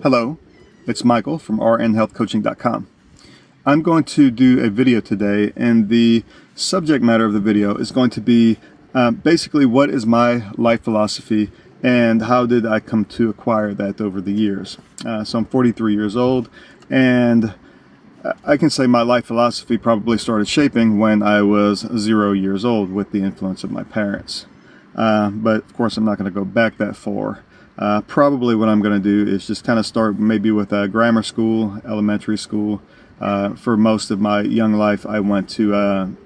Hello, it's Michael from m.e.n.d.coaching.com. I'm going to do a video today, and the subject matter of the video is going to be basically what is my life philosophy and how did I come to acquire that over the years. So I'm 43 years old, and I can say my life philosophy probably started shaping when I was 0 years old with the influence of my parents. But of course I'm not going to go back that far. Probably what I'm going to do is just kind of start maybe with grammar school, elementary school. For most of my young life I went to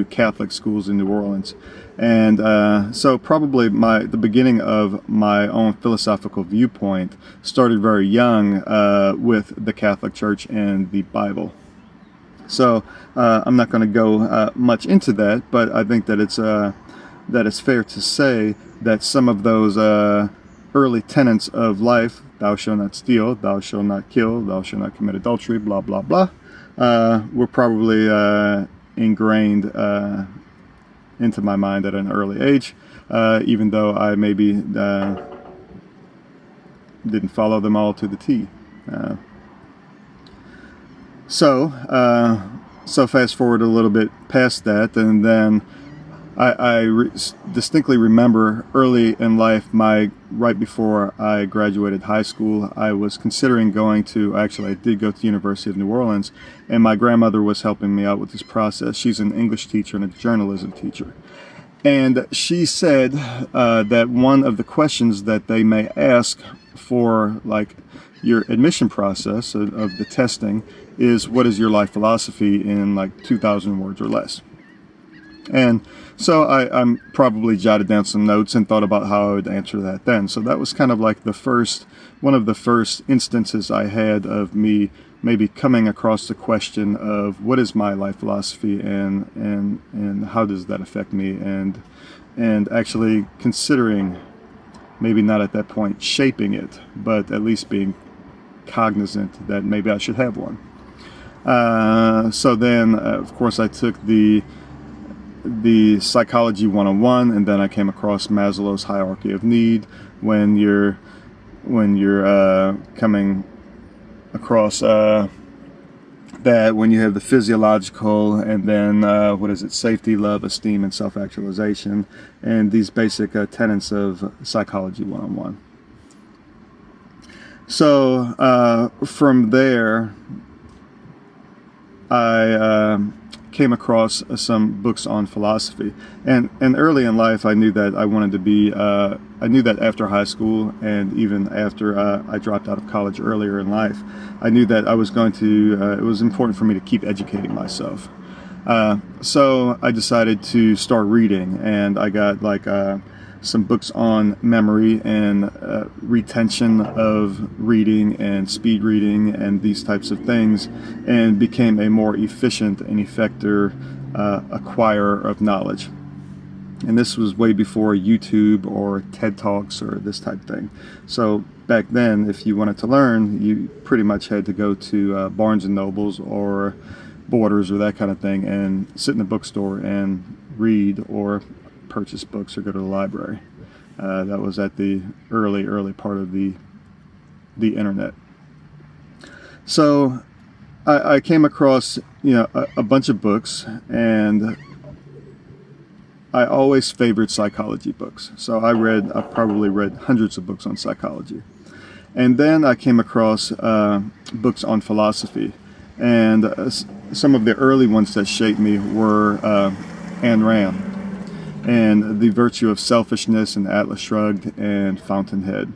Catholic schools in New Orleans, and so probably the beginning of my own philosophical viewpoint started very young with the Catholic Church and the Bible. So I'm not going to go much into that, but I think that it's fair to say that some of those early tenets of life, thou shalt not steal, thou shalt not kill, thou shalt not commit adultery, blah blah blah, were probably ingrained into my mind at an early age, even though I maybe didn't follow them all to the T. So fast forward a little bit past that, and then I distinctly remember early in life, right before I graduated high school, I was considering I did go to the University of New Orleans, and my grandmother was helping me out with this process. She's an English teacher and a journalism teacher. And she said that one of the questions that they may ask for your admission process of the testing is, what is your life philosophy in 2,000 words or less? And so I'm probably jotted down some notes and thought about how I would answer that then. So that was kind of like one of the first instances I had of me maybe coming across the question of what is my life philosophy and how does that affect me, and actually considering, maybe not at that point shaping it, but at least being cognizant that maybe I should have one. So then of course I took the Psychology 101, and then I came across Maslow's hierarchy of need. When you're coming across that, when you have the physiological, and then safety, love, esteem, and self-actualization, and these basic tenets of Psychology 101. So from there I came across some books on philosophy, and early in life I knew that I wanted to be I knew that after high school, and even after I dropped out of college earlier in life, I knew that I was going to it was important for me to keep educating myself. So I decided to start reading, and I got some books on memory and retention of reading and speed reading and these types of things, and became a more efficient and effective acquirer of knowledge. And this was way before YouTube or TED Talks or this type of thing. So back then, if you wanted to learn, you pretty much had to go to Barnes and Nobles or Borders or that kind of thing, and sit in the bookstore and read, or purchase books or go to the library. That was at the early part of the internet. So I came across a bunch of books, and I always favored psychology books. So I probably read hundreds of books on psychology. And then I came across books on philosophy, and some of the early ones that shaped me were Ayn Rand, and The Virtue of Selfishness, and Atlas Shrugged, and Fountainhead.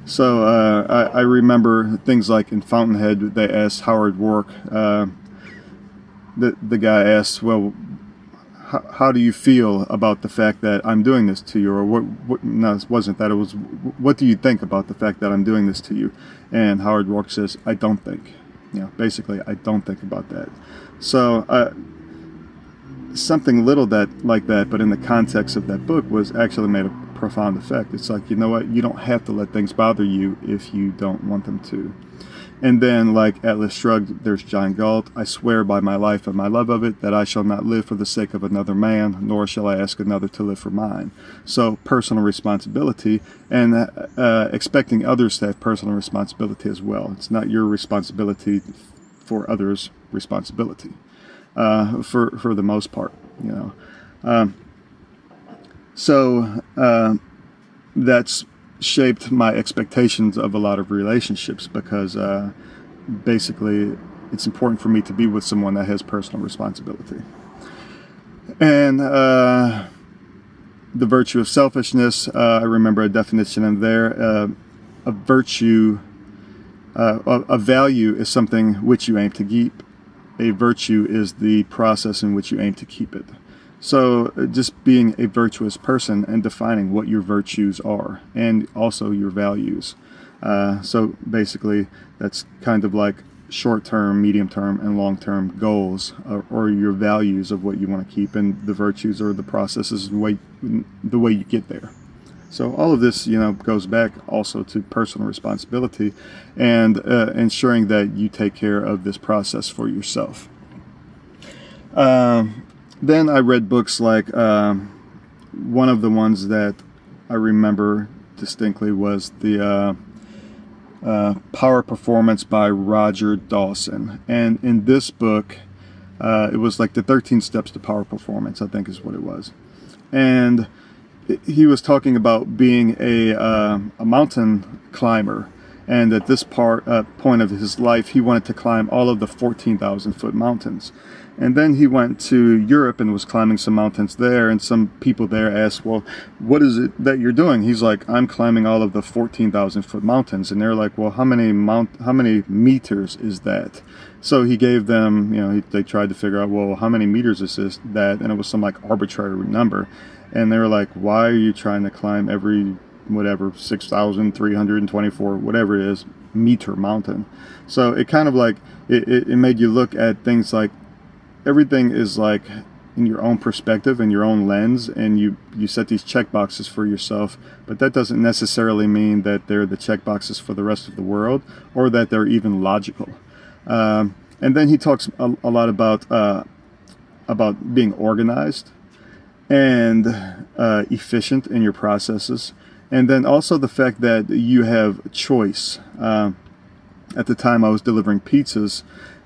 So I remember things like in Fountainhead, they asked Howard Roark, the guy asked, well, how do you feel about the fact that I'm doing this to you? Or no, it wasn't that. It was, what do you think about the fact that I'm doing this to you? And Howard Roark says, I don't think. Basically, I don't think about that. So something little like that, but in the context of that book, was actually made a profound effect. It's like, you know what, you don't have to let things bother you if you don't want them to. And then, like Atlas Shrugged, there's John Galt. I swear by my life and my love of it that I shall not live for the sake of another man, nor shall I ask another to live for mine. So personal responsibility, and expecting others to have personal responsibility as well. It's not your responsibility for others' responsibility, for the most part, you know. So that's shaped my expectations of a lot of relationships, because basically it's important for me to be with someone that has personal responsibility. And the virtue of selfishness, I remember a definition in there. A virtue, a value is something which you aim to keep. A virtue is the process in which you aim to keep it. So just being a virtuous person and defining what your virtues are and also your values. So basically that's kind of like short-term, medium-term, and long-term goals, or your values of what you want to keep, and the virtues or the processes, the way you get there. So all of this, you know, goes back also to personal responsibility and ensuring that you take care of this process for yourself. Then I read books like, one of the ones that I remember distinctly was the Power Performance by Roger Dawson. And in this book, it was like the 13 Steps to Power Performance, I think is what it was. And he was talking about being a mountain climber. And at this point of his life, he wanted to climb all of the 14,000-foot mountains. And then he went to Europe and was climbing some mountains there, and some people there asked, well, what is it that you're doing? He's like, I'm climbing all of the 14,000-foot mountains. And they're like, well, how many meters is that? So he gave them, you know, they tried to figure out, well, how many meters is that? And it was some like arbitrary number. And they were like, why are you trying to climb every, whatever, 6,324, whatever it is, meter mountain? So it kind of like, it made you look at things like, everything is like in your own perspective and your own lens, and you set these check boxes for yourself, but that doesn't necessarily mean that they're the check boxes for the rest of the world, or that they're even logical. And then he talks a lot about being organized and efficient in your processes, and then also the fact that you have choice. At the time I was delivering pizzas,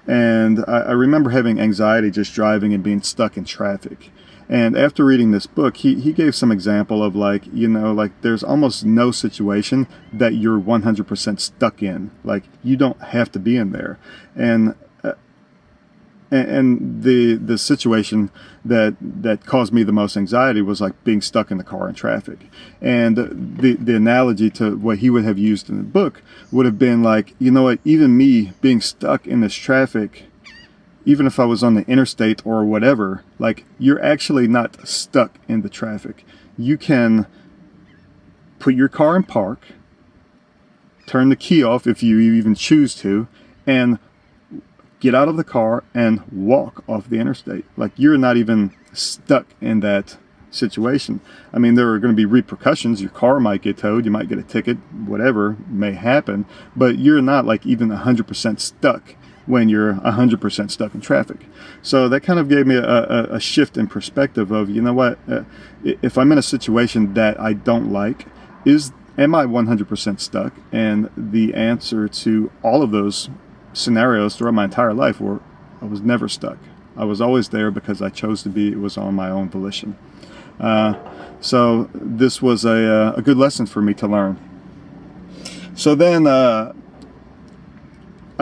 and I remember having anxiety just driving and being stuck in traffic. And after reading this book, he gave some example of, like, you know, like there's almost no situation that you're 100% stuck in. Like, you don't have to be in there. And the situation that caused me the most anxiety was like being stuck in the car in traffic. And the analogy to what he would have used in the book would have been like, you know what, even me being stuck in this traffic, even if I was on the interstate or whatever, like, you're actually not stuck in the traffic. You can put your car in park, turn the key off if you even choose to, and get out of the car and walk off the interstate. Like, you're not even stuck in that situation. I mean, there are going to be repercussions. Your car might get towed, you might get a ticket, whatever may happen, but you're not like even 100% stuck when you're 100% stuck in traffic. So that kind of gave me a shift in perspective of, you know what, if I'm in a situation that I don't like, am I 100% stuck? And the answer to all of those scenarios throughout my entire life were, I was never stuck. I was always there because I chose to be. It was on my own volition. So this was a good lesson for me to learn. So then I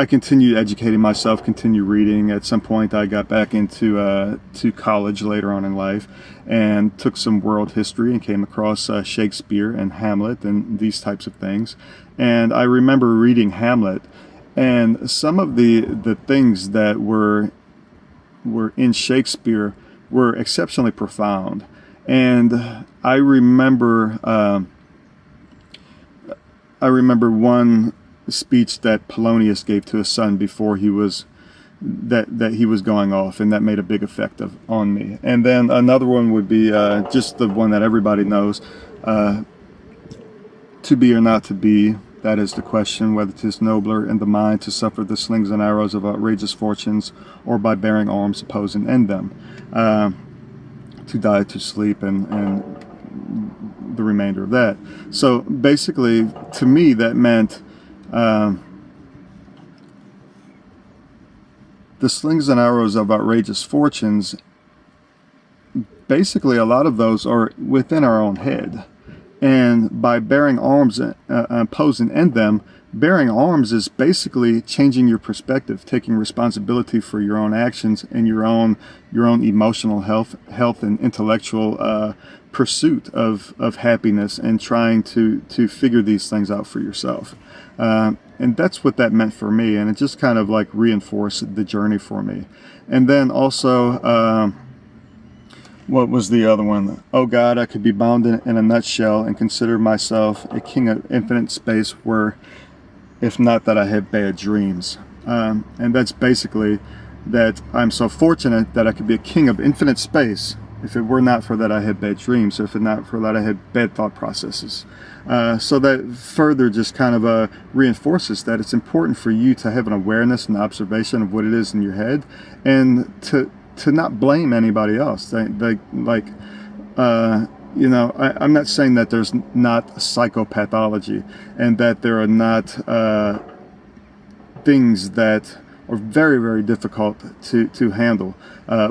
continued educating myself, continued reading. At some point I got back into to college later on in life and took some world history and came across Shakespeare and Hamlet and these types of things. And I remember reading Hamlet, and some of the things that were in Shakespeare were exceptionally profound. And I remember one speech that Polonius gave to his son before he was going off, and that made a big effect on me. And then another one would be just the one that everybody knows, To be or not to be, that is the question, whether 'tis nobler in the mind to suffer the slings and arrows of outrageous fortunes, or by bearing arms oppose and end them. To die, to sleep, and the remainder of that. So basically, to me, that meant the slings and arrows of outrageous fortunes, basically a lot of those are within our own head. And by bearing arms, oppose and end them, bearing arms is basically changing your perspective, taking responsibility for your own actions and your own emotional health and intellectual pursuit of happiness, and trying to figure these things out for yourself. And that's what that meant for me, and it just kind of like reinforced the journey for me. And then also, what was the other one? Oh God, I could be bound in a nutshell and consider myself a king of infinite space, where, if not that I had bad dreams. And that's basically that I'm so fortunate that I could be a king of infinite space, if it were not for that I had bad dreams, or if it not for that I had bad thought processes. So that further just kind of reinforces that it's important for you to have an awareness and observation of what it is in your head, and to not blame anybody else. I'm not saying that there's not psychopathology, and that there are not things that are very, very difficult to handle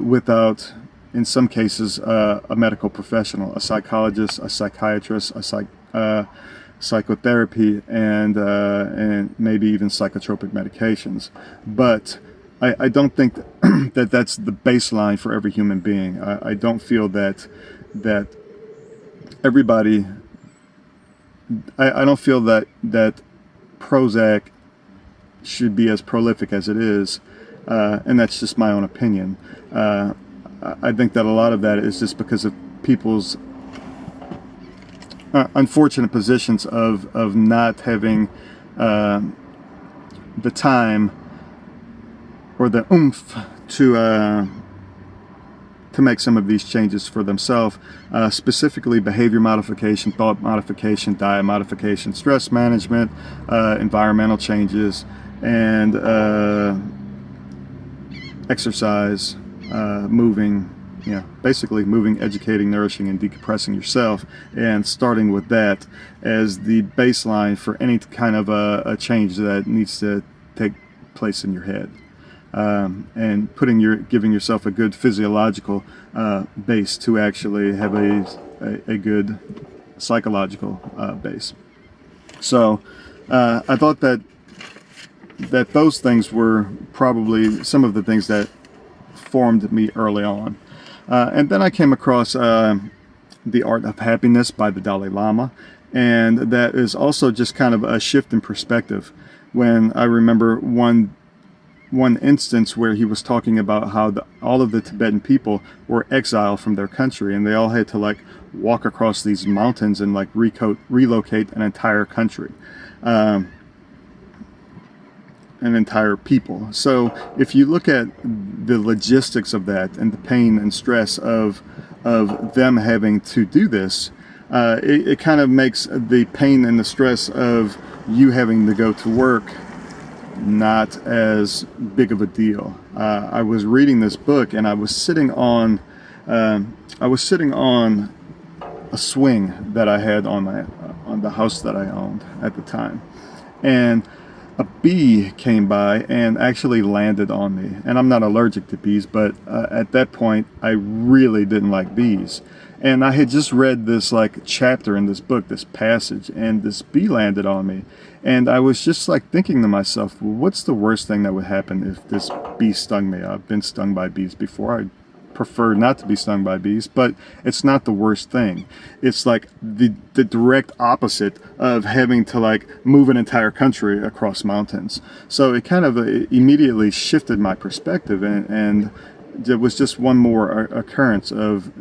without, in some cases, a medical professional, a psychologist, a psychiatrist, psychotherapy, and maybe even psychotropic medications. But I don't think that that's the baseline for every human being. I don't feel that everybody. I don't feel that Prozac should be as prolific as it is, and that's just my own opinion. I think that a lot of that is just because of people's unfortunate positions of not having the time or the oomph to make some of these changes for themselves, specifically behavior modification, thought modification, diet modification, stress management, environmental changes, and exercise, moving, basically moving, educating, nourishing, and decompressing yourself, and starting with that as the baseline for any kind of a change that needs to take place in your head. And giving yourself a good physiological base to actually have a good psychological base. So I thought that those things were probably some of the things that formed me early on. And then I came across The Art of Happiness by the Dalai Lama, and that is also just kind of a shift in perspective. When I remember one instance where he was talking about how all of the Tibetan people were exiled from their country, and they all had to walk across these mountains and relocate an entire country, an entire people. So if you look at the logistics of that and the pain and stress of them having to do this, it kind of makes the pain and the stress of you having to go to work not as big of a deal. I was reading this book, and I was sitting on a swing that I had on the house that I owned at the time, and a bee came by and actually landed on me. And I'm not allergic to bees, but at that point I really didn't like bees. And I had just read this chapter in this book, this passage, and this bee landed on me. And I was just thinking to myself, well, what's the worst thing that would happen if this bee stung me? I've been stung by bees before. I prefer not to be stung by bees, but it's not the worst thing. It's the direct opposite of having to move an entire country across mountains. So it kind of immediately shifted my perspective, and it was just one more occurrence of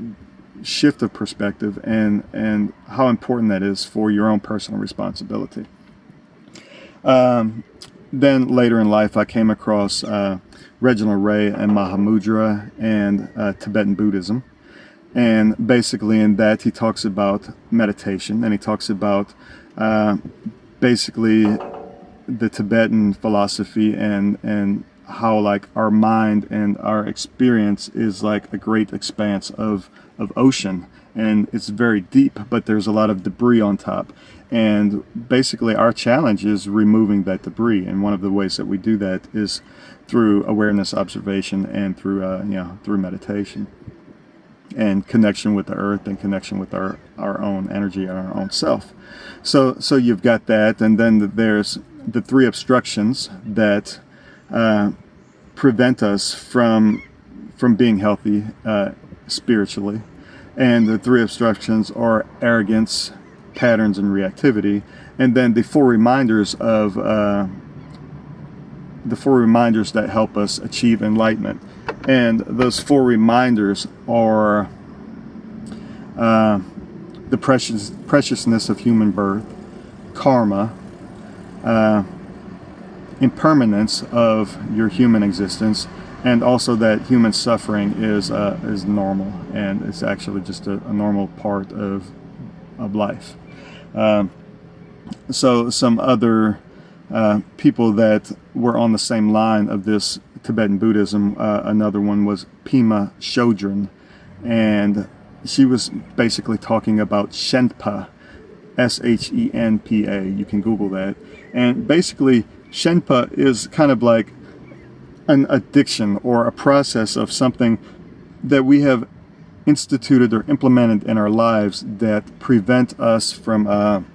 shift of perspective and how important that is for your own personal responsibility. Then later in life, I came across Reginald Ray and Mahamudra and Tibetan Buddhism. And basically in that he talks about meditation, and he talks about basically the Tibetan philosophy and how like our mind and our experience is like a great expanse of ocean, and it's very deep, but there's a lot of debris on top. And basically our challenge is removing that debris, and one of the ways that we do that is through awareness, observation, and through through meditation and connection with the earth and connection with our own energy and our own self. So you've got that, and then there's the three obstructions that prevent us from being healthy spiritually. And the three obstructions are arrogance, patterns, and reactivity. And then the four reminders that help us achieve enlightenment. And those four reminders are the preciousness of human birth, karma, impermanence of your human existence, and also that human suffering is normal, and it's actually just a normal part of life. So some other people that were on the same line of this Tibetan Buddhism, another one was Pema Chodron, and she was basically talking about Shenpa, Shenpa. You can Google that. And basically Shenpa is kind of like an addiction or a process of something that we have instituted or implemented in our lives that prevent us from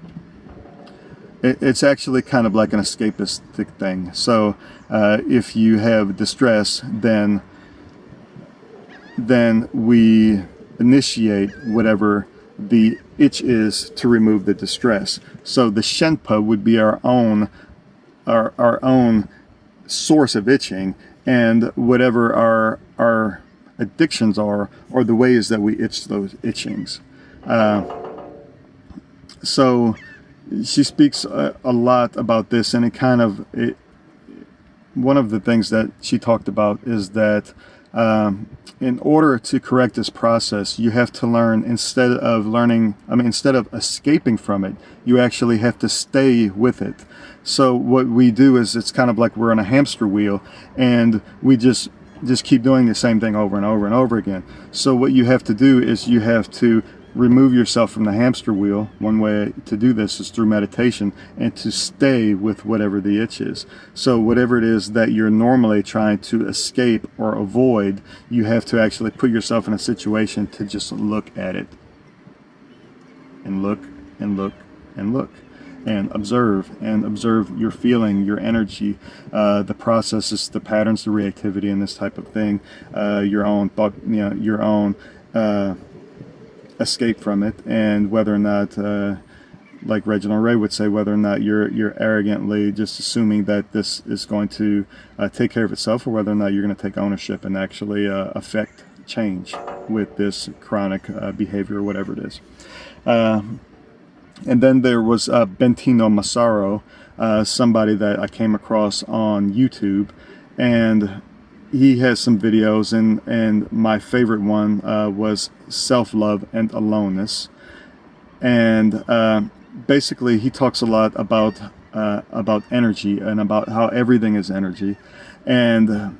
it's actually kind of like an escapistic thing. So if you have distress, then we initiate whatever the itch is to remove the distress. So the Shenpa would be our own source of itching, and whatever our addictions are, or the ways that we itch those itchings. So she speaks a lot about this, and one of the things that she talked about is that in order to correct this process, you have to learn, instead of escaping from it, you actually have to stay with it. So what we do is, it's kind of like we're on a hamster wheel, and we just keep doing the same thing over and over and over again. So what you have to do is you have to remove yourself from the hamster wheel. One way to do this is through meditation, and to stay with whatever the itch is. So whatever it is that you're normally trying to escape or avoid, you have to actually put yourself in a situation to just look at it, and look and look and look, and observe your feeling, your energy, the processes, the patterns, the reactivity, and this type of thing, your own thought, your own escape from it, and whether or not, like Reginald Ray would say, whether or not you're arrogantly just assuming that this is going to take care of itself, or whether or not you're going to take ownership and actually affect change with this chronic behavior, or whatever it is. And then there was Bentino Massaro, somebody that I came across on YouTube, and he has some videos, and my favorite one was Self-Love and Aloneness. And basically he talks a lot about energy, and about how everything is energy, and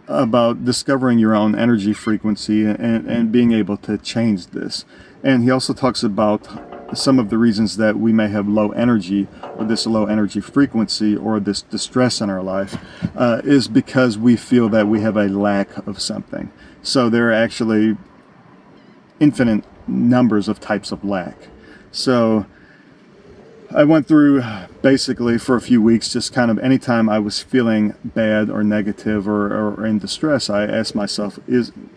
about discovering your own energy frequency, and being able to change this. And he also talks about some of the reasons that we may have low energy, or this low energy frequency, or this distress in our life, is because we feel that we have a lack of something. So there are actually infinite numbers of types of lack. So I went through basically for a few weeks, just kind of anytime I was feeling bad or negative or in distress, I asked myself,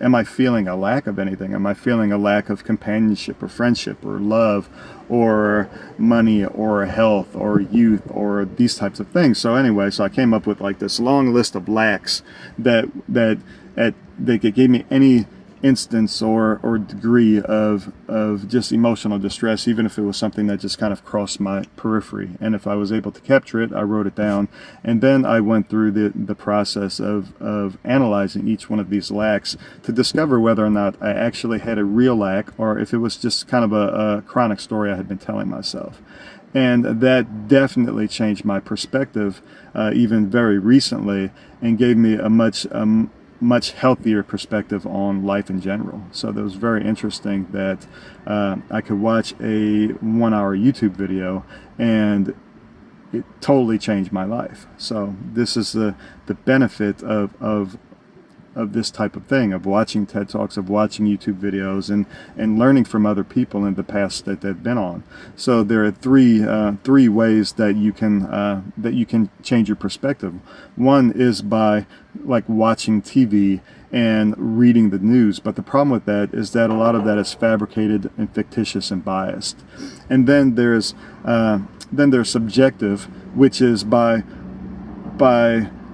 am I feeling a lack of anything? Am I feeling a lack of companionship or friendship or love or money or health or youth or these types of things? So anyway, so I came up with like this long list of lacks that gave me any instance or degree of just emotional distress, even if it was something that just kind of crossed my periphery. And if I was able to capture it, I wrote it down, and then I went through the process of analyzing each one of these lacks to discover whether or not I actually had a real lack, or if it was just kind of a chronic story I had been telling myself. And that definitely changed my perspective, even very recently, and gave me a much healthier perspective on life in general. So that was very interesting that I could watch a 1-hour YouTube video and it totally changed my life. So this is the benefit of this type of thing, of watching TED Talks, of watching YouTube videos, and learning from other people in the past that they've been on. So there are three ways that you can change your perspective. One is by like watching TV and reading the news, but the problem with that is that a lot of that is fabricated and fictitious and biased. And then there's subjective, which is by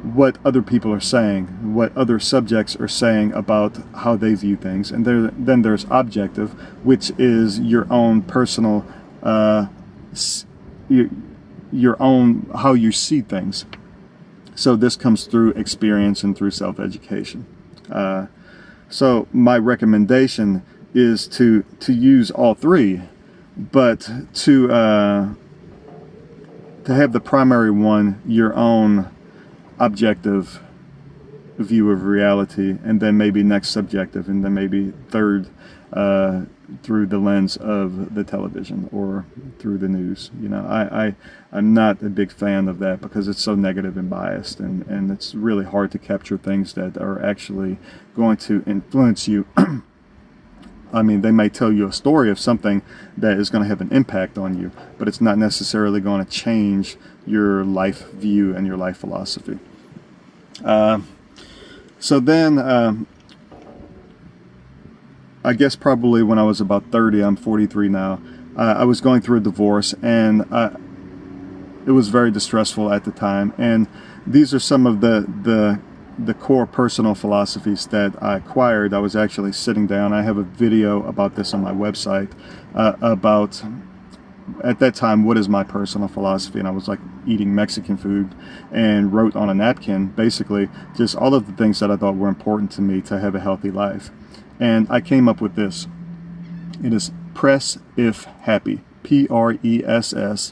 what other people are saying, what other subjects are saying about how they view things. And then there's objective, which is your own personal, your own, how you see things. So this comes through experience and through self-education. So my recommendation is to use all three, but to have the primary one, your own objective view of reality, and then maybe next subjective, and then maybe third through the lens of the television or through the news. You know, I'm not a big fan of that because it's so negative and biased, and it's really hard to capture things that are actually going to influence you. I mean, they may tell you a story of something that is going to have an impact on you, but it's not necessarily going to change your life view and your life philosophy. So then, I guess probably when I was about 30, I'm 43 now, I was going through a divorce, and it was very distressful at the time. And these are some of the core personal philosophies that I acquired. I was actually sitting down. I have a video about this on my website about, at that time, what is my personal philosophy. And I was like eating Mexican food and wrote on a napkin basically just all of the things that I thought were important to me to have a healthy life. And I came up with this. It is press if happy, PRESSIF,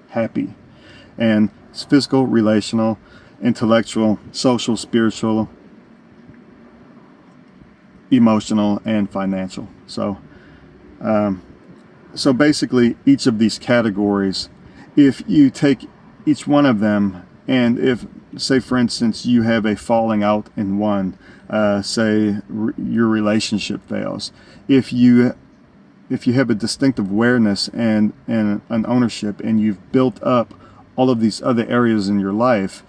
happy. And it's physical, relational, intellectual, social, spiritual, emotional, and financial. So so basically each of these categories, if you take each one of them, and if, say for instance, you have a falling out in one, say your relationship fails, if you have a distinctive awareness and an ownership, and you've built up all of these other areas in your life,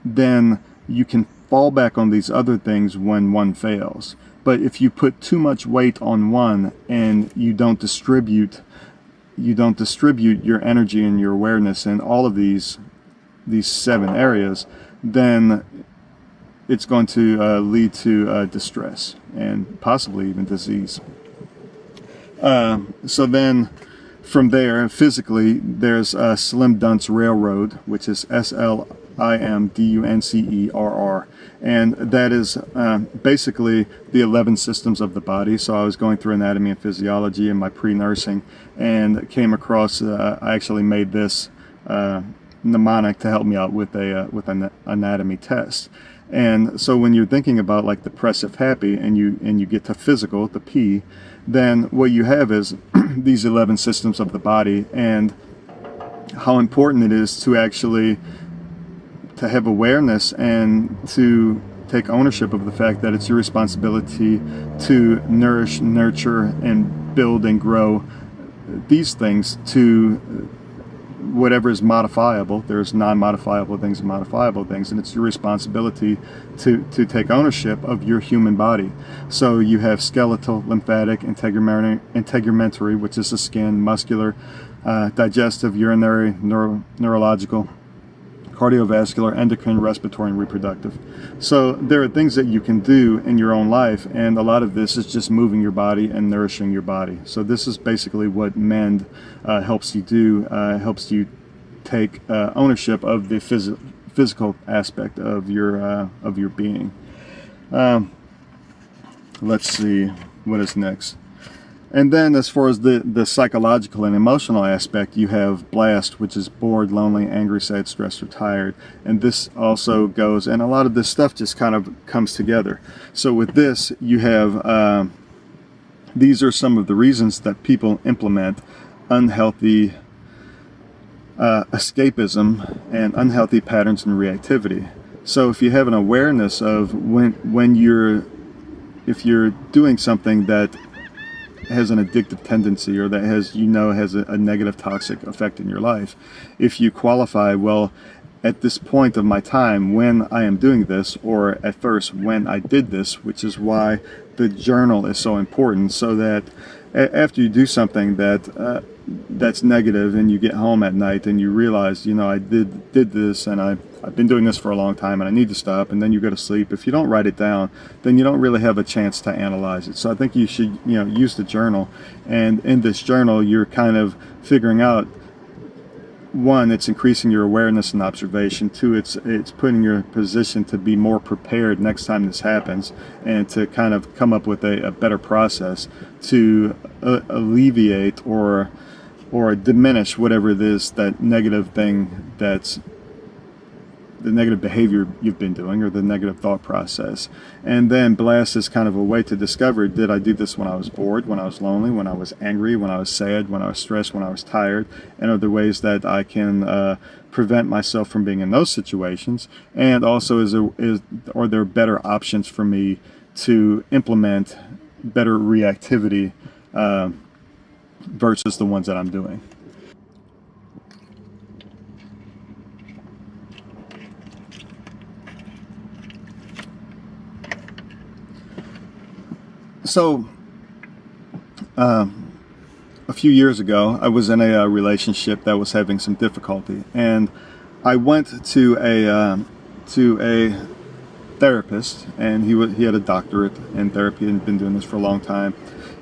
then you can fall back on these other things when one fails. But if you put too much weight on one and you don't distribute your energy and your awareness in all of these 7 areas, then it's going to lead to distress and possibly even disease. So then from there, physically, there's Slim Dunt's Railroad, which is SLIMDUNCERR, and that is basically the 11 systems of the body. So I was going through anatomy and physiology in my pre-nursing, and came across, I actually made this mnemonic to help me out with an anatomy test. And so when you're thinking about like the press if happy, and you get to physical, the P, then what you have is these 11 systems of the body, and how important it is to actually to have awareness and to take ownership of the fact that it's your responsibility to nourish, nurture, and build and grow these things to whatever is modifiable. There's non-modifiable things and modifiable things, and it's your responsibility to take ownership of your human body. So you have skeletal, lymphatic, integumentary, which is the skin, muscular, digestive, urinary, neurological, cardiovascular, endocrine, respiratory, and reproductive. So there are things that you can do in your own life, and a lot of this is just moving your body and nourishing your body. So this is basically what m.e.n.d helps you do, helps you take ownership of the physical aspect of your being. Let's see what is next. And then as far as the psychological and emotional aspect, you have blast, which is bored, lonely, angry, sad, stressed, or tired. And this also goes, and a lot of this stuff just kind of comes together. So with this, you have, these are some of the reasons that people implement unhealthy escapism and unhealthy patterns and reactivity. So if you have an awareness of if you're doing something that has an addictive tendency, or that has a negative toxic effect in your life, if you qualify, well, at this point of my time when I am doing this, or at first when I did this, which is why the journal is so important, so that after you do something that's negative and you get home at night and you realize, I did this, and I've been doing this for a long time and I need to stop, and then you go to sleep. If you don't write it down, then you don't really have a chance to analyze it. So I think you should use the journal, and in this journal you're kind of figuring out, one, it's increasing your awareness and observation. Two, it's putting your position to be more prepared next time this happens, and to kind of come up with a better process to alleviate or diminish whatever it is, that negative thing, that's the negative behavior you've been doing, or the negative thought process. And then blast is kind of a way to discover, did I do this when I was bored, when I was lonely, when I was angry, when I was sad, when I was stressed, when I was tired, and are there ways that I can prevent myself from being in those situations? And also, are there better options for me to implement better reactivity versus the ones that I'm doing? So, a few years ago, I was in a relationship that was having some difficulty, and I went to a therapist, and he had a doctorate in therapy and been doing this for a long time,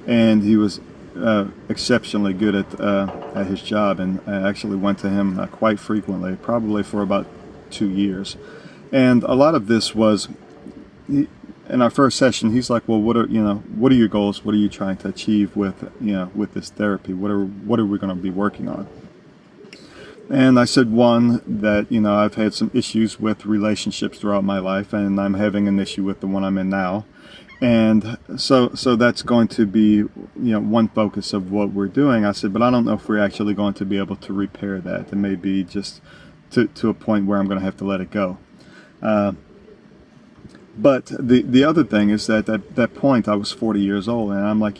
and he was exceptionally good at his job, and I actually went to him quite frequently, probably for about 2 years, and a lot of this was. In our first session, he's like, "Well, what are your goals? What are you trying to achieve with this therapy? What are we going to be working on?" And I said, one, that I've had some issues with relationships throughout my life, and I'm having an issue with the one I'm in now, and so that's going to be one focus of what we're doing. I said, but I don't know if we're actually going to be able to repair that. It may be just to a point where I'm going to have to let it go. But the other thing is that at that point I was 40 years old, and I'm like,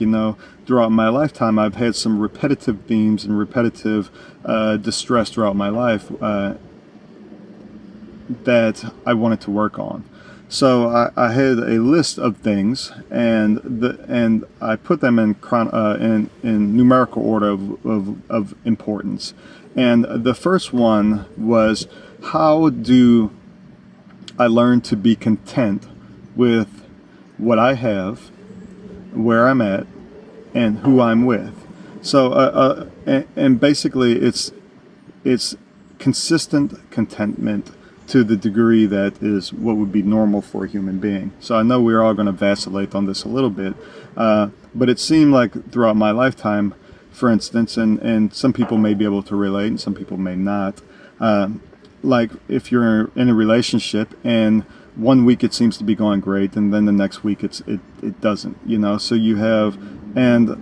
throughout my lifetime I've had some repetitive themes and repetitive distress throughout my life that I wanted to work on. So I had a list of things, and I put them in numerical order of importance. And the first one was, how do I learned to be content with what I have, where I'm at, and who I'm with. So, and basically, it's consistent contentment to the degree that is what would be normal for a human being. So I know we're all going to vacillate on this a little bit, but it seemed like throughout my lifetime, for instance, and some people may be able to relate and some people may not, like if you're in a relationship and 1 week it seems to be going great, and then the next week it doesn't, so you have, and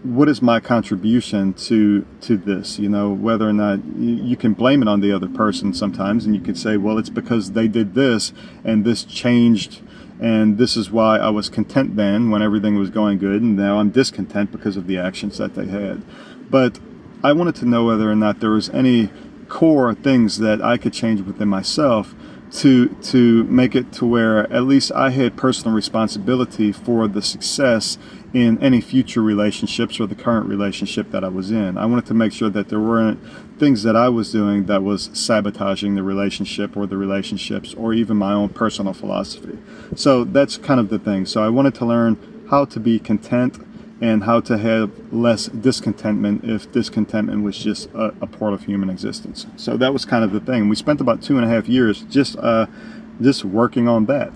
what is my contribution to this, whether or not you can blame it on the other person sometimes, and you can say, well, it's because they did this and this changed, and this is why I was content then when everything was going good, and now I'm discontent because of the actions that they had. But I wanted to know whether or not there was any core things that I could change within myself to make it to where at least I had personal responsibility for the success in any future relationships or the current relationship that I was in. I wanted to make sure that there weren't things that I was doing that was sabotaging the relationship or the relationships or even my own personal philosophy. So that's kind of the thing. So I wanted to learn how to be content and how to have less discontentment if discontentment was just a part of human existence. So that was kind of the thing. We spent about 2.5 years just working on that.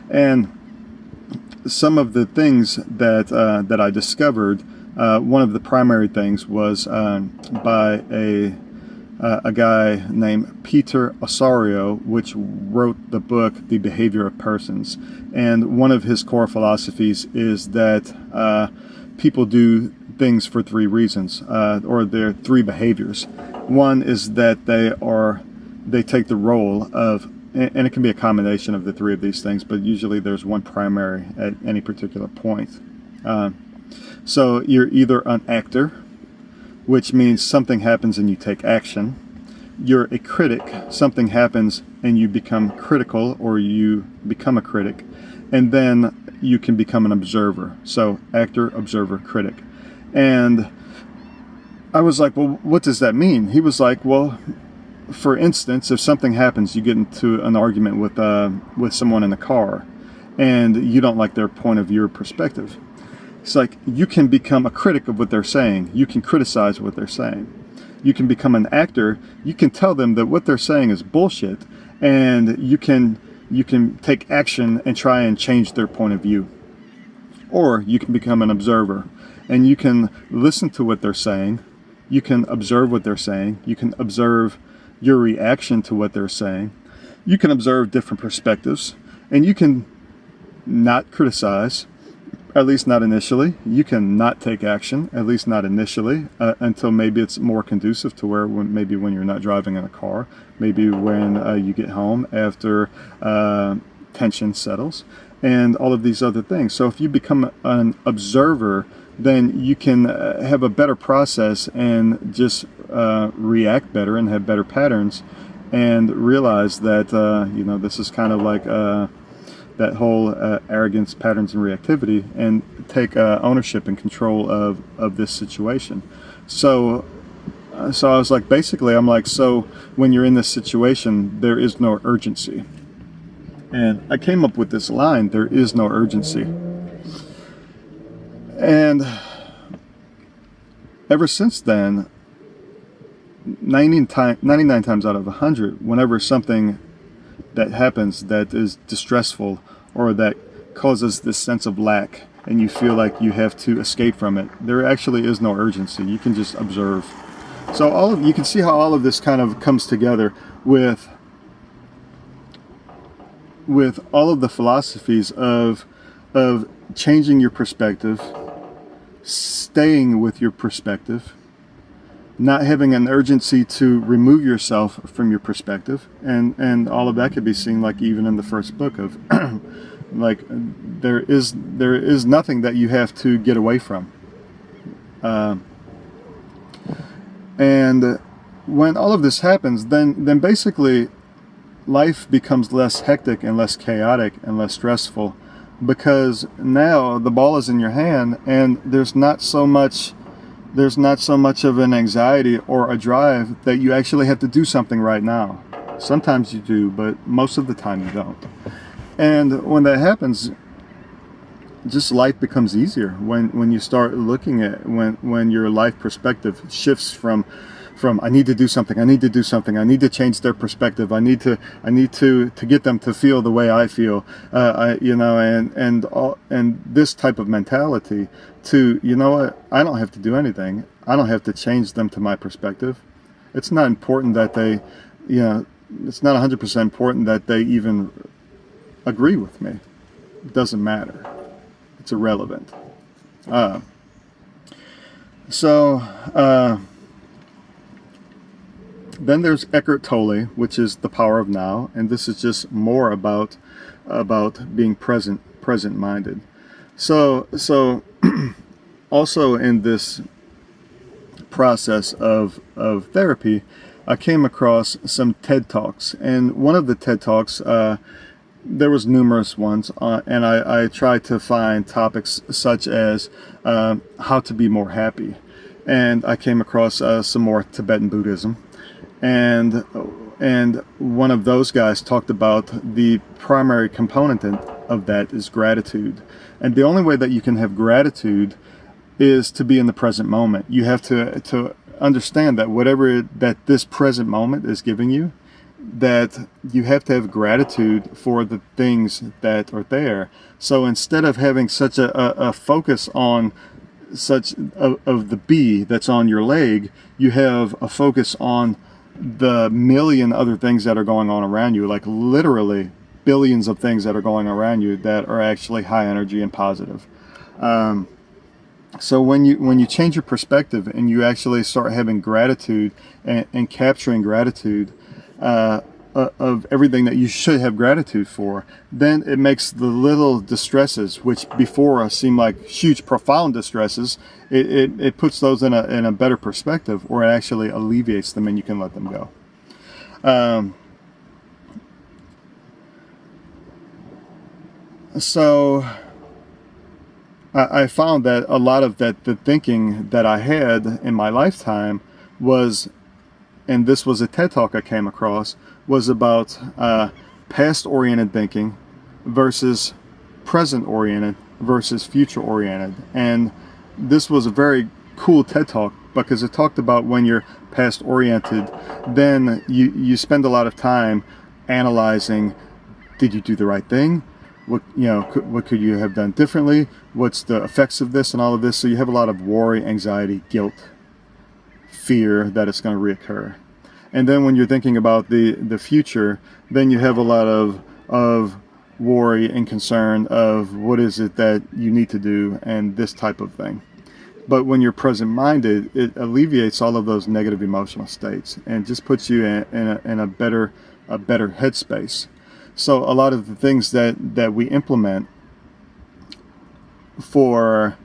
And some of the things that I discovered, one of the primary things was by a guy named Peter Osorio, which wrote the book The Behavior of Persons. And one of his core philosophies is that people do things for 3 reasons, or there are 3 behaviors. One is that they take the role of, and it can be a combination of the 3 of these things, but usually there's one primary at any particular point. So you're either an actor, which means something happens and you take action. You're a critic, something happens and you become critical or you become a critic. And then you can become an observer. So actor, observer, critic. And I was like, well, what does that mean? He was like, well, for instance, if something happens, you get into an argument with someone in the car and you don't like their point of view or perspective. It's like you can become a critic of what they're saying. You can criticize what they're saying. You can become an actor. You can tell them that what they're saying is bullshit, and you can take action and try and change their point of view. Or you can become an observer, and you can listen to what they're saying. You can observe what they're saying. You can observe your reaction to what they're saying. You can observe different perspectives, and you can not criticize, at least not initially. You can not take action, at least not initially, until maybe it's more conducive to where maybe when you're not driving in a car, maybe when you get home after tension settles, and all of these other things. So if you become an observer, then you can have a better process and just react better and have better patterns and realize that, this is kind of like that whole arrogance, patterns, and reactivity, and take ownership and control of this situation. So I was like, basically, I'm like, so when you're in this situation, there is no urgency. And I came up with this line, there is no urgency. And ever since then, 99 times out of 100, whenever something that happens that is distressful or that causes this sense of lack and you feel like you have to escape from it, there actually is no urgency. You can just observe. So you can see how all of this kind of comes together with all of the philosophies of changing your perspective, staying with your perspective, not having an urgency to remove yourself from your perspective, and all of that could be seen like even in the first book of like there is nothing that you have to get away from, and when all of this happens, then basically life becomes less hectic and less chaotic and less stressful, because now the ball is in your hand and there's not so much of an anxiety or a drive that you actually have to do something right now. Sometimes you do, but most of the time you don't. And when that happens, just life becomes easier when you start looking at when your life perspective shifts from I need to do something, I need to change their perspective, I need to get them to feel the way I feel, and this type of mentality to, you know what, I don't have to do anything, I don't have to change them to my perspective. It's not important that they, it's not 100% important that they even agree with me. It doesn't matter. It's irrelevant. Then there's Eckhart Tolle, which is the power of now, and this is just more about being present-minded. So also in this process of therapy, I came across some TED Talks, and one of the TED Talks, there was numerous ones, and I tried to find topics such as how to be more happy, and I came across some more Tibetan Buddhism, and one of those guys talked about the primary component of that is gratitude, and the only way that you can have gratitude is to be in the present moment. You have to understand that whatever that this present moment is giving you, that you have to have gratitude for the things that are there. So instead of having such a focus on such of the bee that's on your leg, you have a focus on the million other things that are going on around you, like literally billions of things that are going around you that are actually high energy and positive. So when you change your perspective and you actually start having gratitude and capturing gratitude of everything that you should have gratitude for, then it makes the little distresses, which before seem like huge, profound distresses, it puts those in a better perspective, or it actually alleviates them and you can let them go. So I found that a lot of the thinking that I had in my lifetime was, and this was a TED Talk I came across, was about past-oriented thinking versus present-oriented versus future-oriented. And this was a very cool TED Talk because it talked about when you're past-oriented, then you spend a lot of time analyzing, did you do the right thing? What could you have done differently? What's the effects of this and all of this? So you have a lot of worry, anxiety, guilt, fear that it's going to reoccur. And then when you're thinking about the future, then you have a lot of worry and concern of what is it that you need to do and this type of thing. But when you're present-minded, it alleviates all of those negative emotional states and just puts you in a better headspace. So a lot of the things that we implement for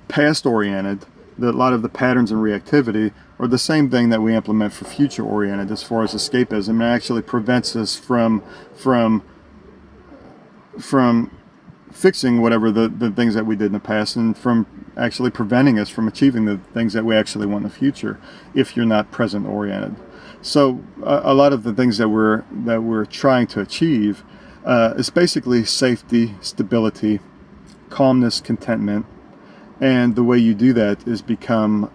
past-oriented, a lot of the patterns and reactivity are the same thing that we implement for future-oriented as far as escapism. It actually prevents us from fixing whatever the things that we did in the past, and from actually preventing us from achieving the things that we actually want in the future if you're not present-oriented. So a lot of the things that we're trying to achieve is basically safety, stability, calmness, contentment. And the way you do that is become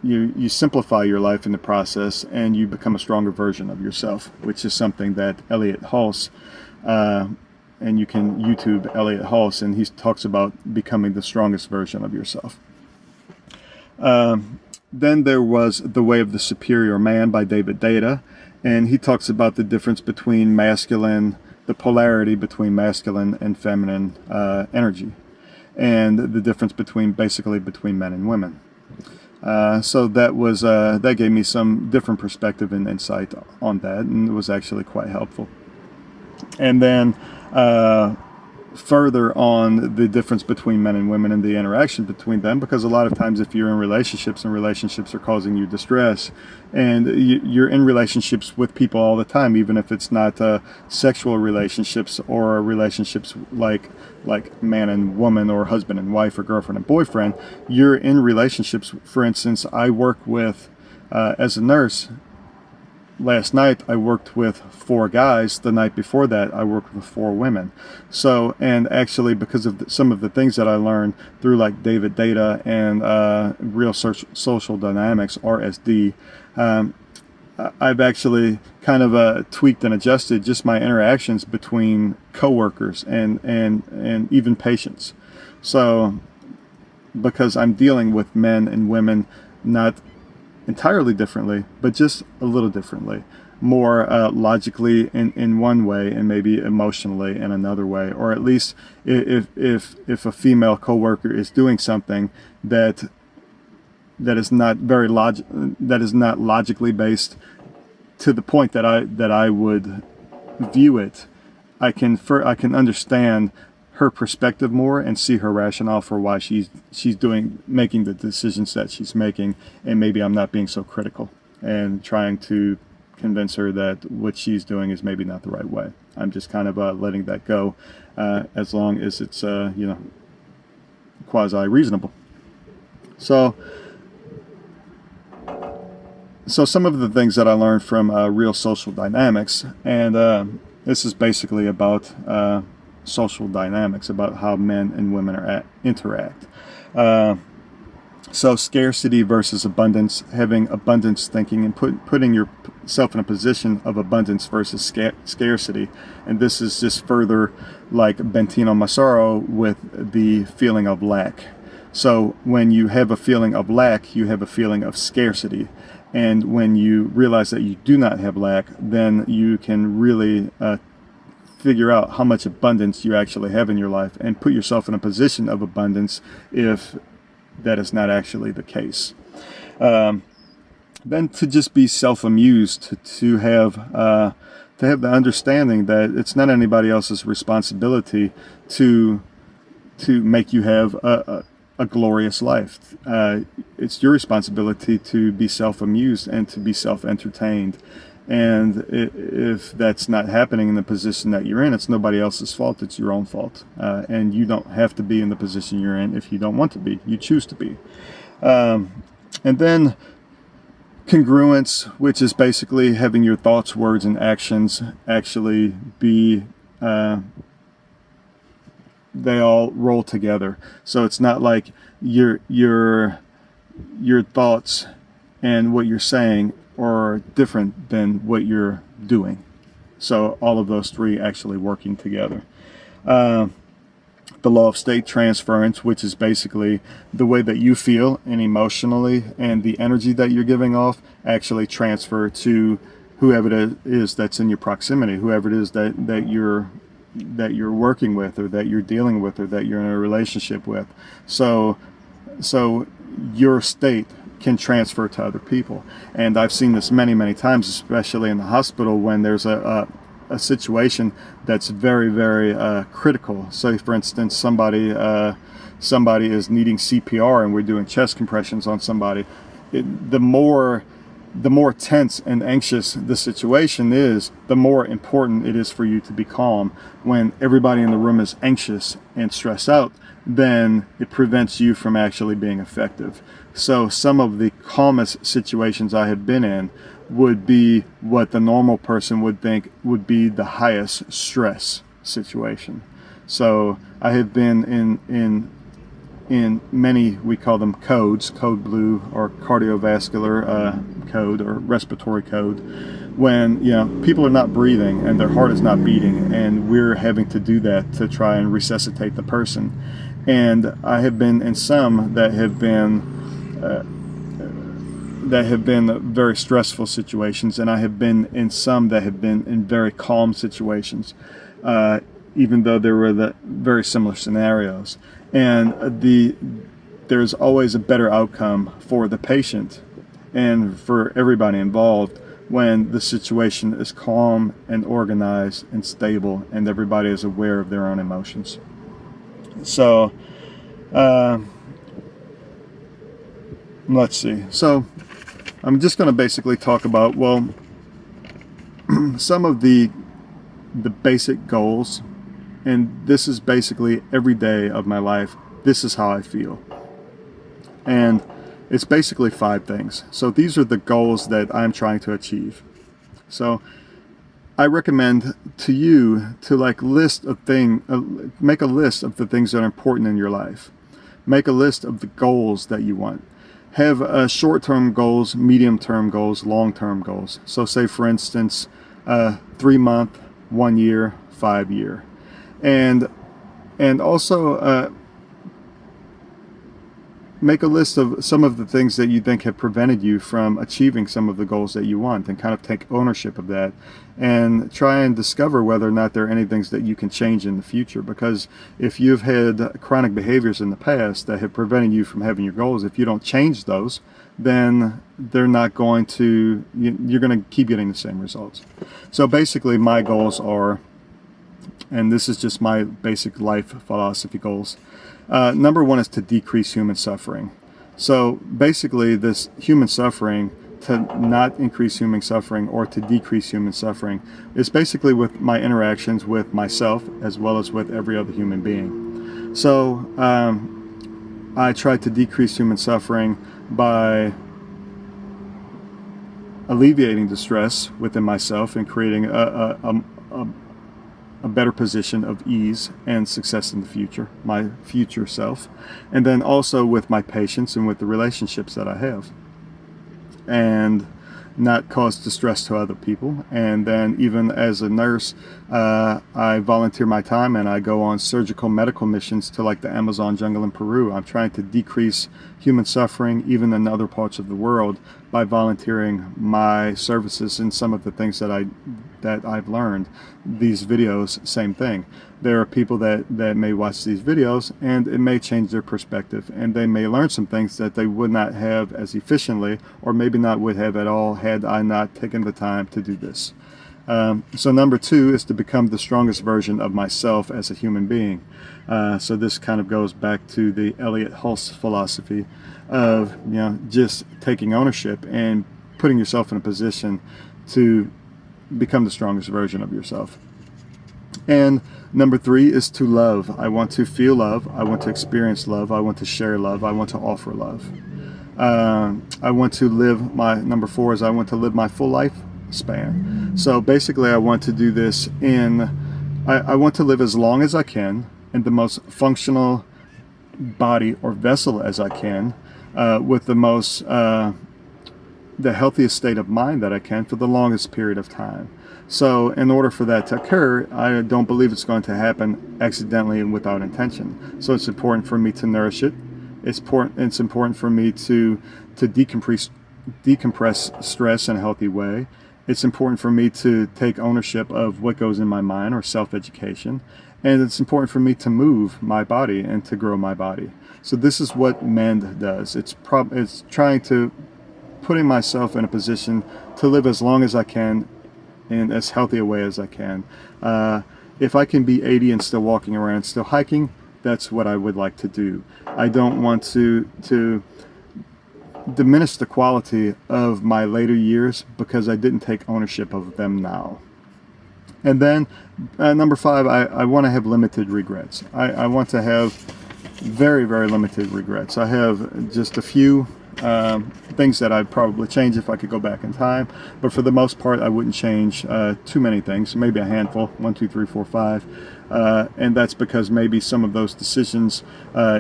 you simplify your life in the process, and you become a stronger version of yourself, which is something that Elliot Hulse, and you can YouTube Elliot Hulse, and he talks about becoming the strongest version of yourself. Then there was The Way of the Superior Man by David Deida, and he talks about the difference between the polarity between masculine and feminine energy, and the difference between men and women. So that gave me some different perspective and insight on that, and it was actually quite helpful. And then further on the difference between men and women and the interaction between them, because a lot of times if you're in relationships and relationships are causing you distress, and you're in relationships with people all the time, even if it's not sexual relationships or relationships like man and woman or husband and wife or girlfriend and boyfriend, you're in relationships. For instance, I work with as a nurse. Last night I worked with 4 guys. The night before that I worked with 4 women. So, and actually because of some of the things that I learned through like David Deida and Real Social Dynamics, RSD, I've actually kind of tweaked and adjusted just my interactions between coworkers and even patients. So because I'm dealing with men and women not entirely differently, but just a little differently, more logically in one way and maybe emotionally in another way, or at least if a female coworker is doing something that is not logically based to the point that I would view it, I can understand her perspective more and see her rationale for why she's making the decisions that she's making, and maybe I'm not being so critical. and trying to convince her that what she's doing is maybe not the right way. I'm just kind of letting that go, as long as it's quasi reasonable. So some of the things that I learned from Real Social Dynamics, and this is basically about social dynamics, about how men and women interact. So scarcity versus abundance, having abundance thinking and putting yourself in a position of abundance versus scarcity. And this is just further like Bentino Massaro with the feeling of lack. So when you have a feeling of lack, you have a feeling of scarcity. And when you realize that you do not have lack, then you can really figure out how much abundance you actually have in your life and put yourself in a position of abundance if that is not actually the case. Then to just be self-amused, to have the understanding that it's not anybody else's responsibility to make you have a glorious life. It's your responsibility to be self-amused and to be self-entertained. And if that's not happening in the position that you're in, it's nobody else's fault. It's your own fault. And you don't have to be in the position you're in if you don't want to be. You choose to be. And then congruence, which is basically having your thoughts, words, and actions actually be, they all roll together. So it's not like your thoughts and what you're saying are different than what you're doing. So all of those three actually working together. The law of state transference, which is basically the way that you feel and emotionally and the energy that you're giving off actually transfer to whoever it is that's in your proximity, whoever it is that you're working with or that you're dealing with or that you're in a relationship with. So your state can transfer to other people. And I've seen this many, many times, especially in the hospital when there's a situation that's very, very critical. So for instance, somebody is needing CPR and we're doing chest compressions on somebody. The more tense and anxious the situation is, the more important it is for you to be calm. When everybody in the room is anxious and stressed out, then it prevents you from actually being effective. So some of the calmest situations I have been in would be what the normal person would think would be the highest stress situation. So I have been in many, we call them codes, code blue or cardiovascular code or respiratory code, when people are not breathing and their heart is not beating, and we're having to do that to try and resuscitate the person. And I have been in some that have been very stressful situations, and I have been in some that have been in very calm situations, even though there were the very similar scenarios. And there's always a better outcome for the patient and for everybody involved when the situation is calm and organized and stable and everybody is aware of their own emotions. So let's see. So I'm just going to basically talk about, well, some of the basic goals, and this is basically every day of my life. This is how I feel. And it's basically 5 things. So these are the goals that I'm trying to achieve. So I recommend to you to make a list of the things that are important in your life. Make a list of the goals that you want. Have short-term goals, medium-term goals, long-term goals. So say, for instance, 3-month, 1 year, 5 year. And also make a list of some of the things that you think have prevented you from achieving some of the goals that you want, and kind of take ownership of that and try and discover whether or not there are any things that you can change in the future. Because if you've had chronic behaviors in the past that have prevented you from having your goals, if you don't change those, then they're not going to, you're going to keep getting the same results. So basically my goals are, and this is just my basic life philosophy goals. Number 1 is to decrease human suffering. So basically this human suffering not increase human suffering or to decrease human suffering is basically with my interactions with myself as well as with every other human being. So I try to decrease human suffering by alleviating the stress within myself and creating a better position of ease and success in the future, my future self, and then also with my patients and with the relationships that I have, and not cause distress to other people. And then even as a nurse, I volunteer my time and I go on surgical medical missions to like the Amazon jungle in Peru. I'm trying to decrease human suffering even in other parts of the world by volunteering my services in some of the things that I've learned. These videos, same thing. There are people that may watch these videos and it may change their perspective, and they may learn some things that they would not have as efficiently, or maybe not would have at all had I not taken the time to do this. So number 2 is to become the strongest version of myself as a human being. So this kind of goes back to the Elliot Hulse philosophy of, just taking ownership and putting yourself in a position to become the strongest version of yourself. And number 3 is to love. I want to feel love. I want to experience love. I want to share love. I want to offer love. I want to live number 4 is I want to live my full life span. So basically I want to do this I want to live as long as I can in the most functional body or vessel as I can, with the healthiest state of mind that I can for the longest period of time. So in order for that to occur, I don't believe it's going to happen accidentally and without intention. So it's important for me to nourish it. It's important for me to decompress stress in a healthy way. It's important for me to take ownership of what goes in my mind, or self-education. And it's important for me to move my body and to grow my body. So this is what m.e.n.d does. It's trying to putting myself in a position to live as long as I can in as healthy a way as I can. If I can be 80 and still walking around, still hiking, that's what I would like to do. I don't want to diminish the quality of my later years because I didn't take ownership of them now. And then number 5, I want to have limited regrets. I want to have very, very limited regrets. I have just a few things that I'd probably change if I could go back in time, but for the most part I wouldn't change too many things, maybe a handful, 1, 2, 3, 4, 5, and that's because maybe some of those decisions,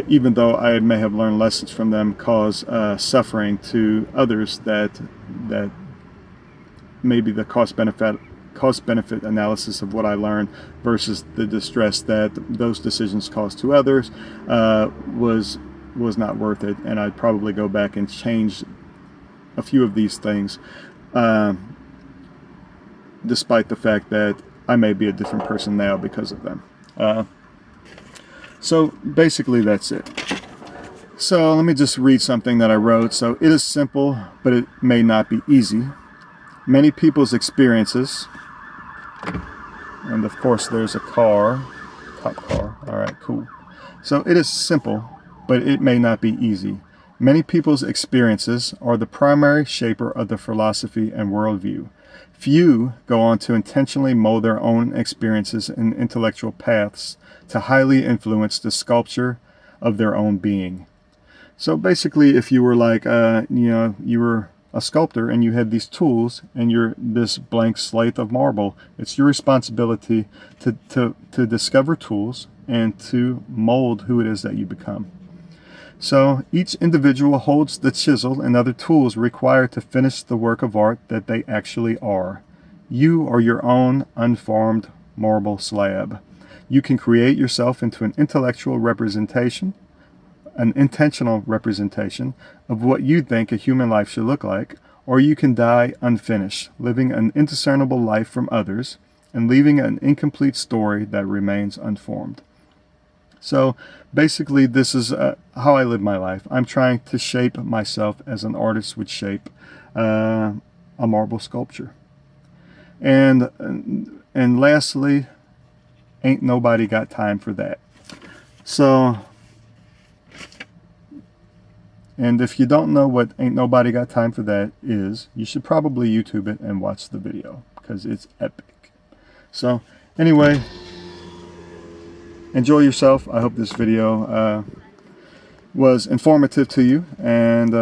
even though I may have learned lessons from them, cause suffering to others that maybe the cost benefit analysis of what I learned versus the distress that those decisions caused to others was not worth it, and I'd probably go back and change a few of these things, despite the fact that I may be a different person now because of them. So basically that's it. So let me just read something that I wrote. So it is simple, but it may not be easy. Many people's experiences, and of course there's a car, cop car. All right, cool. So it is simple, but it may not be easy. Many people's experiences are the primary shaper of the philosophy and worldview. Few go on to intentionally mold their own experiences and intellectual paths to highly influence the sculpture of their own being. So basically, if you were like, you were a sculptor and you had these tools and you're this blank slate of marble, it's your responsibility to discover tools and to mold who it is that you become. So each individual holds the chisel and other tools required to finish the work of art that they actually are. You are your own unformed marble slab. You can create yourself into an intellectual representation, an intentional representation of what you think a human life should look like, or you can die unfinished, living an indiscernible life from others and leaving an incomplete story that remains unformed. So basically this is how I live my life. I'm trying to shape myself as an artist would shape a marble sculpture. And lastly, ain't nobody got time for that. So And if you don't know what Ain't Nobody Got Time for That is, you should probably YouTube it and watch the video, because it's epic. So anyway, enjoy yourself. I hope this video was informative to you, and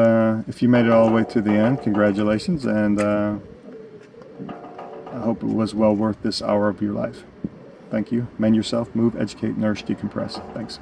if you made it all the way to the end, congratulations, and I hope it was well worth this hour of your life. Thank you. Mend yourself, move, educate, nourish, decompress. Thanks.